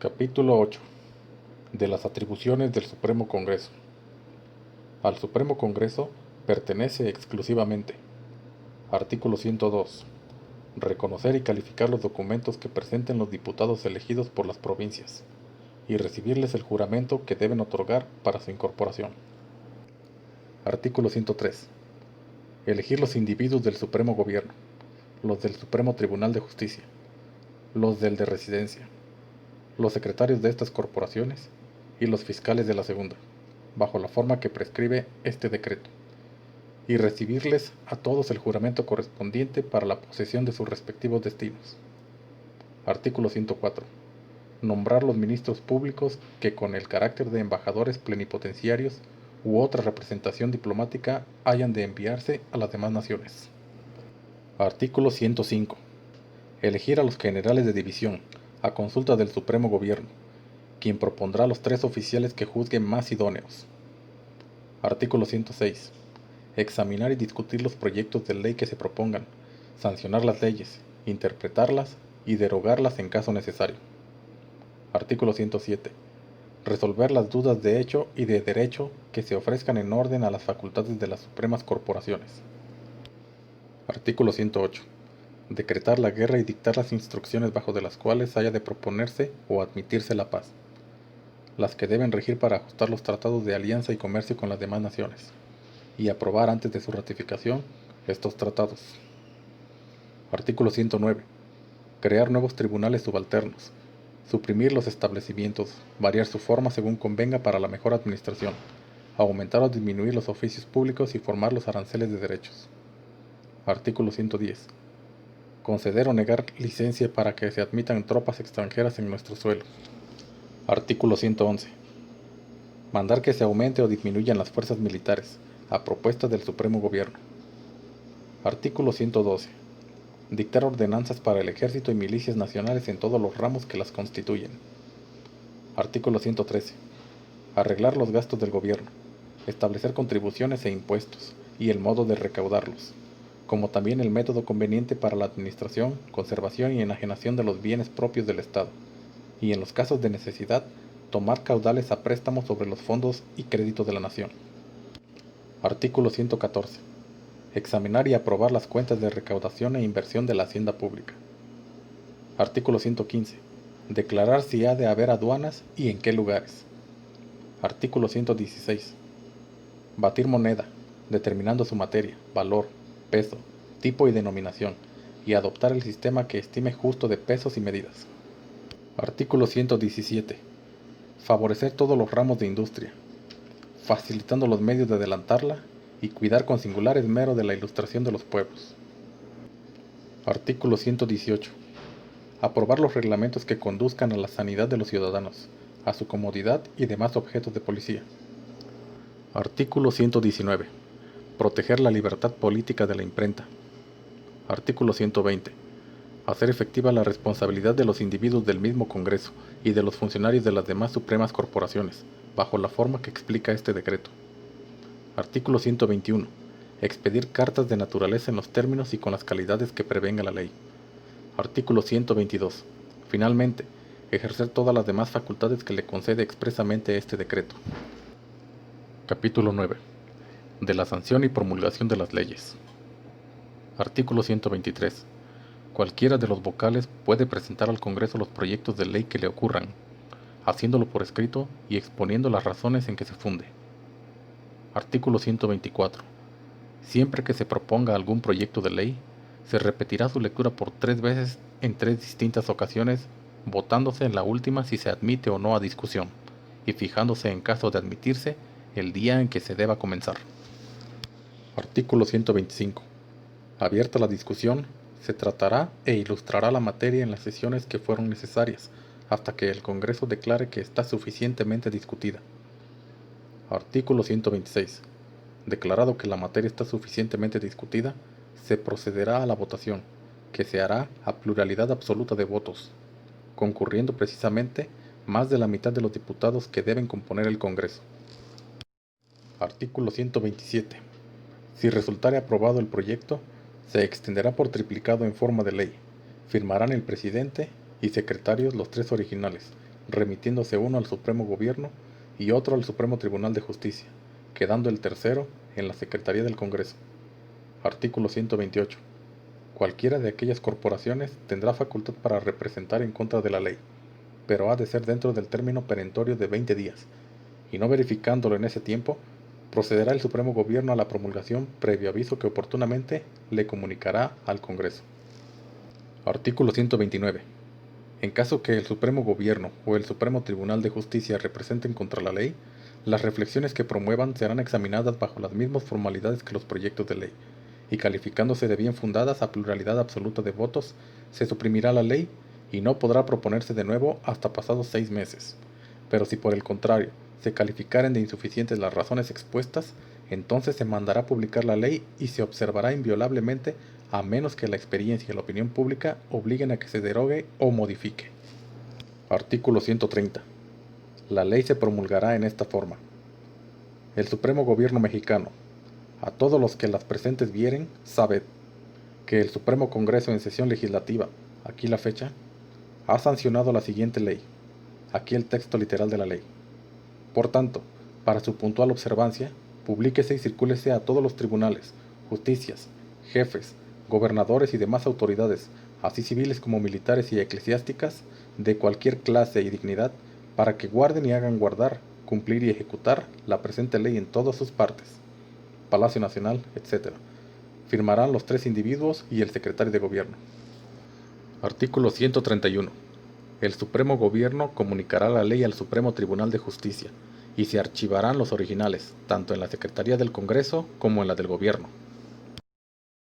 Capítulo 8. De las atribuciones del Supremo Congreso. Al Supremo Congreso pertenece exclusivamente. Artículo 102. Reconocer y calificar los documentos que presenten los diputados elegidos por las provincias y recibirles el juramento que deben otorgar para su incorporación. Artículo 103. Elegir los individuos del Supremo Gobierno, los del Supremo Tribunal de Justicia, los del de Residencia, los secretarios de estas corporaciones y los fiscales de la segunda, bajo la forma que prescribe este decreto, y recibirles a todos el juramento correspondiente para la posesión de sus respectivos destinos. Artículo 104. Nombrar los ministros públicos que con el carácter de embajadores plenipotenciarios u otra representación diplomática hayan de enviarse a las demás naciones. Artículo 105. Elegir a los generales de división, a consulta del Supremo Gobierno, quien propondrá los 3 oficiales que juzguen más idóneos. Artículo 106. Examinar y discutir los proyectos de ley que se propongan, sancionar las leyes, interpretarlas y derogarlas en caso necesario. Artículo 107. Resolver las dudas de hecho y de derecho que se ofrezcan en orden a las facultades de las supremas corporaciones. Artículo 108. Decretar la guerra y dictar las instrucciones bajo de las cuales haya de proponerse o admitirse la paz, las que deben regir para ajustar los tratados de alianza y comercio con las demás naciones, y aprobar antes de su ratificación estos tratados. Artículo 109. Crear nuevos tribunales subalternos, suprimir los establecimientos, variar su forma según convenga para la mejor administración, aumentar o disminuir los oficios públicos y formar los aranceles de derechos. Artículo 110. Conceder o negar licencia para que se admitan tropas extranjeras en nuestro suelo. Artículo 111. Mandar que se aumente o disminuyan las fuerzas militares, a propuesta del Supremo Gobierno. Artículo 112. Dictar ordenanzas para el ejército y milicias nacionales en todos los ramos que las constituyen. Artículo 113. Arreglar los gastos del gobierno, establecer contribuciones e impuestos, y el modo de recaudarlos, como también el método conveniente para la administración, conservación y enajenación de los bienes propios del Estado, y en los casos de necesidad, tomar caudales a préstamos sobre los fondos y créditos de la nación. Artículo 114. Examinar y aprobar las cuentas de recaudación e inversión de la hacienda pública. Artículo 115. Declarar si ha de haber aduanas y en qué lugares. Artículo 116. Batir moneda, determinando su materia, valor, peso, tipo y denominación, y adoptar el sistema que estime justo de pesos y medidas. Artículo 117. Favorecer todos los ramos de industria, facilitando los medios de adelantarla y cuidar con singular esmero de la ilustración de los pueblos. Artículo 118. Aprobar los reglamentos que conduzcan a la sanidad de los ciudadanos, a su comodidad y demás objetos de policía. Artículo 119. Proteger la libertad política de la imprenta. Artículo 120. Hacer efectiva la responsabilidad de los individuos del mismo Congreso y de los funcionarios de las demás supremas corporaciones, bajo la forma que explica este decreto. Artículo 121. Expedir cartas de naturaleza en los términos y con las calidades que prevenga la ley. Artículo 122. Finalmente, ejercer todas las demás facultades que le concede expresamente este decreto. Capítulo 9. De la sanción y promulgación de las leyes. Artículo 123. Cualquiera de los vocales puede presentar al Congreso los proyectos de ley que le ocurran, haciéndolo por escrito y exponiendo las razones en que se funde. Artículo 124. Siempre que se proponga algún proyecto de ley, se repetirá su lectura por 3 veces en 3 distintas ocasiones, votándose en la última si se admite o no a discusión, y fijándose en caso de admitirse el día en que se deba comenzar. Artículo 125. Abierta la discusión, se tratará e ilustrará la materia en las sesiones que fueron necesarias, hasta que el Congreso declare que está suficientemente discutida. Artículo 126. Declarado que la materia está suficientemente discutida, se procederá a la votación, que se hará a pluralidad absoluta de votos, concurriendo precisamente más de la mitad de los diputados que deben componer el Congreso. Artículo 127. Si resultare aprobado el proyecto, se extenderá por triplicado en forma de ley. Firmarán el presidente y secretarios los 3 originales, remitiéndose uno al Supremo Gobierno y otro al Supremo Tribunal de Justicia, quedando el tercero en la Secretaría del Congreso. Artículo 128. Cualquiera de aquellas corporaciones tendrá facultad para representar en contra de la ley, pero ha de ser dentro del término perentorio de 20 días, y no verificándolo en ese tiempo, procederá el Supremo Gobierno a la promulgación previo aviso que oportunamente le comunicará al Congreso. Artículo 129. En caso que el Supremo Gobierno o el Supremo Tribunal de Justicia representen contra la ley, las reflexiones que promuevan serán examinadas bajo las mismas formalidades que los proyectos de ley, y calificándose de bien fundadas a pluralidad absoluta de votos, se suprimirá la ley y no podrá proponerse de nuevo hasta pasados 6 meses. Pero si por el contrario se calificaren de insuficientes las razones expuestas, entonces se mandará publicar la ley y se observará inviolablemente a menos que la experiencia y la opinión pública obliguen a que se derogue o modifique. Artículo 130. La ley se promulgará en esta forma. El Supremo Gobierno mexicano, a todos los que las presentes vieren, sabed que el Supremo Congreso en sesión legislativa, aquí la fecha, ha sancionado la siguiente ley. Aquí el texto literal de la ley. Por tanto, para su puntual observancia, publíquese y circúlese a todos los tribunales, justicias, jefes, gobernadores y demás autoridades, así civiles como militares y eclesiásticas, de cualquier clase y dignidad, para que guarden y hagan guardar, cumplir y ejecutar la presente ley en todas sus partes. Palacio Nacional, etc. Firmarán los 3 individuos y el secretario de Gobierno. Artículo 131. El Supremo Gobierno comunicará la ley al Supremo Tribunal de Justicia, y se archivarán los originales, tanto en la Secretaría del Congreso como en la del Gobierno.